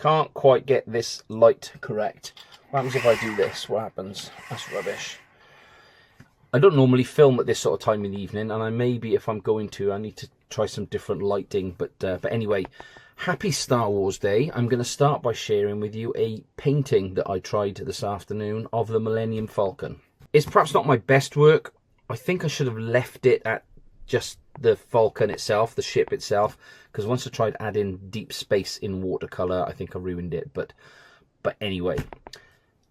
Can't quite get this light correct. What happens if I do this? What happens? That's rubbish. I don't normally film at this sort of time in the evening, and maybe if I'm going to, I need to try some different lighting. But anyway, happy Star Wars Day. I'm going to start by sharing with you a painting that I tried this afternoon of the Millennium Falcon. It's perhaps not my best work. I think I should have left it at just the Falcon itself, the ship itself, because once I tried adding deep space in watercolor, I think I ruined it. But anyway,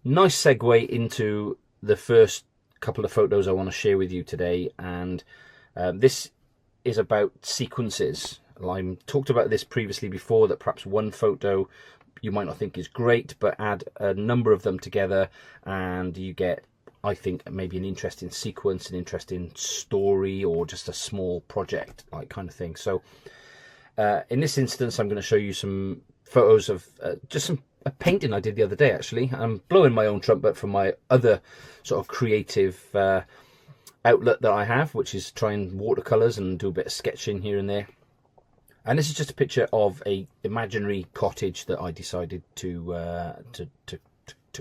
nice segue into the first couple of photos I want to share with you today, and this is about sequences. I talked about this previously before, that perhaps one photo you might not think is great, but add a number of them together and you get, I think, maybe an interesting sequence, an interesting story, or just a small project like kind of thing. So in this instance, I'm going to show you some photos of just a painting I did the other day. Actually, I'm blowing my own trumpet for my other sort of creative outlet that I have, which is trying watercolors and do a bit of sketching here and there. And this is just a picture of a imaginary cottage that I decided to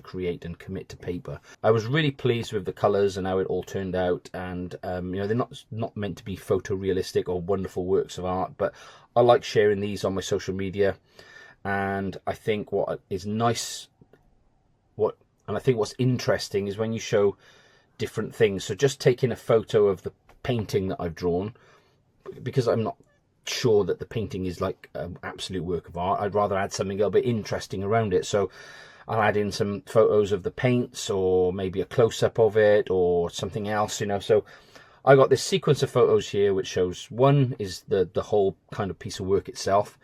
create and commit to paper. I was really pleased with the colors and how it all turned out, and you know, they're not meant to be photorealistic or wonderful works of art, but I like sharing these on my social media. And I think what is nice, I think what's interesting is when you show different things. So just taking a photo of the painting that I've drawn, because I'm not sure that the painting is like an absolute work of art, I'd rather add something a little bit interesting around it. So I'll add in some photos of the paints, or maybe a close-up of it, or something else, you know. So I got this sequence of photos here, which shows, one is the whole kind of piece of work itself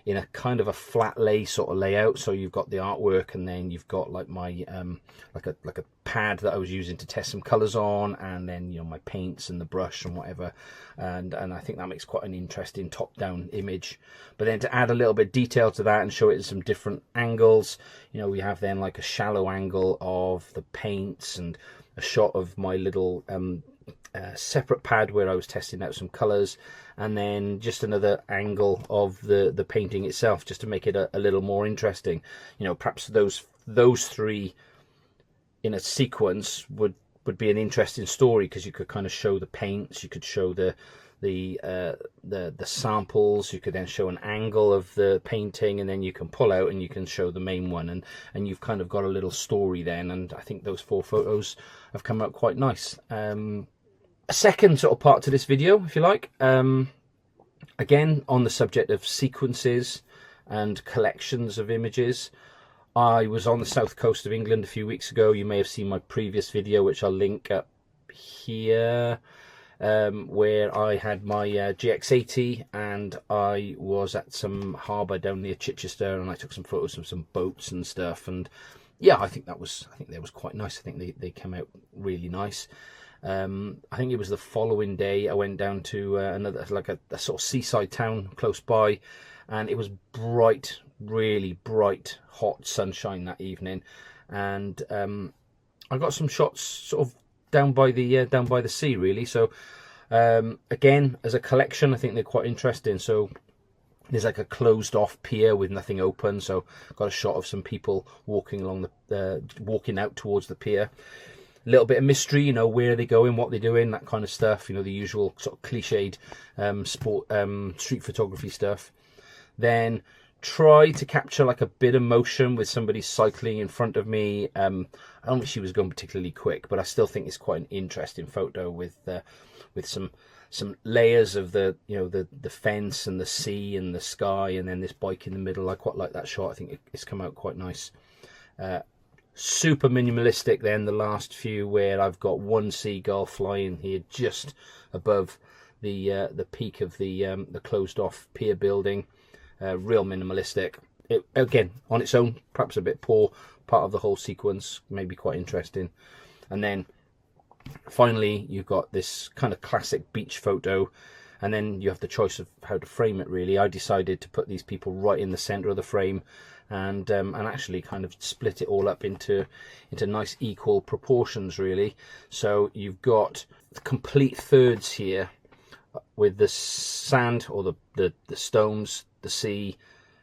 in a kind of a flat lay sort of layout. So you've got the artwork, and then you've got like my like a pad that I was using to test some colors on, and then, you know, my paints and the brush and whatever, and I think that makes quite an interesting top-down image. But then to add a little bit of detail to that and show it in some different angles, you know, we have then like a shallow angle of the paints and a shot of my little separate pad where I was testing out some colors, and then just another angle of the painting itself, just to make it a little more interesting. You know, perhaps those three in a sequence would be an interesting story, because you could kind of show the paints, you could show the samples, you could then show an angle of the painting, and then you can pull out and you can show the main one, and you've kind of got a little story then. And I think those 4 photos have come out quite nice. A second sort of part to this video, if you like, again on the subject of sequences and collections of images. I was on the south coast of England a few weeks ago. You may have seen my previous video, which I'll link up here, where I had my GX80, and I was at some harbour down near Chichester, and I took some photos of some boats and stuff. And yeah, I think that was quite nice. I think they came out really nice. I think it was the following day I went down to another, like a sort of seaside town close by, and it was bright, really bright, hot sunshine that evening, and I got some shots sort of down by the sea, really. So again, as a collection, I think they're quite interesting. So there's like a closed off pier with nothing open, so got a shot of some people walking along walking out towards the pier. A little bit of mystery, you know, where are they going, what they're doing, that kind of stuff, you know, the usual sort of cliched street photography stuff. Then try to capture like a bit of motion with somebody cycling in front of me. I don't think she was going particularly quick, but I still think it's quite an interesting photo with some layers of the fence and the sea and the sky, and then this bike in the middle. I quite like that shot. I think it's come out quite nice. Super minimalistic then, the last few, where I've got one seagull flying here just above the peak of the closed off pier building. Real minimalistic. It, again, on its own, perhaps a bit poor, part of the whole sequence, maybe quite interesting. And then finally you've got this kind of classic beach photo, and then you have the choice of how to frame it, really. I decided to put these people right in the center of the frame, and actually kind of split it all up into nice equal proportions, really. So you've got the complete thirds here with the sand, or the stones, the sea,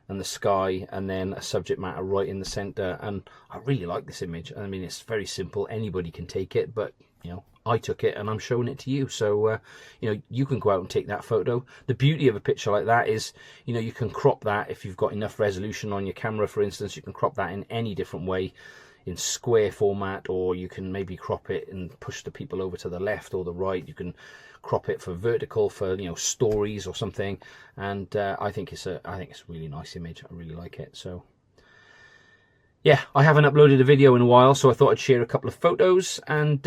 and the sky, and then a subject matter right in the center. And I really like this image. I mean, it's very simple, anybody can take it, but you know, I took it and I'm showing it to you, so you know, you can go out and take that photo. The beauty of a picture like that is, you know, you can crop that if you've got enough resolution on your camera, for instance. You can crop that in any different way, in square format, or you can maybe crop it and push the people over to the left or the right. You can crop it for vertical, for, you know, stories or something. And I think it's a really nice image. I really like it. So yeah, I haven't uploaded a video in a while, so I thought I'd share a couple of photos, and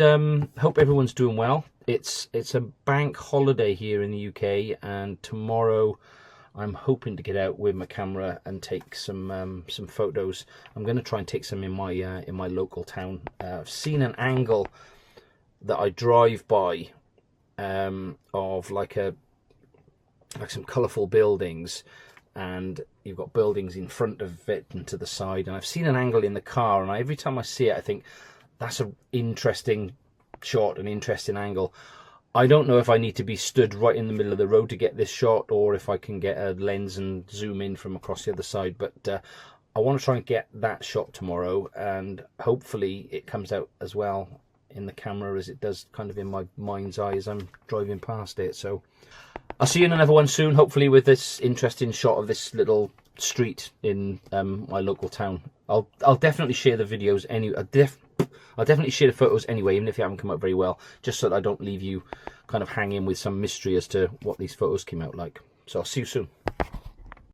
hope everyone's doing well. It's a bank holiday here in the UK, and tomorrow I'm hoping to get out with my camera and take some photos. I'm going to try and take some in my local town. I've seen an angle that I drive by of like some colourful buildings, and you've got buildings in front of it and to the side, and I've seen an angle in the car, and every time I see it I think that's an interesting shot, an interesting angle. I don't know if I need to be stood right in the middle of the road to get this shot, or if I can get a lens and zoom in from across the other side, but I want to try and get that shot tomorrow, and hopefully it comes out as well in the camera as it does kind of in my mind's eye as I'm driving past it. So I'll see you in another one soon, hopefully with this interesting shot of this little street in my local town. I'll definitely share the videos anyway. I'll definitely share the photos anyway, even if they haven't come out very well, just so that I don't leave you kind of hanging with some mystery as to what these photos came out like. So I'll see you soon.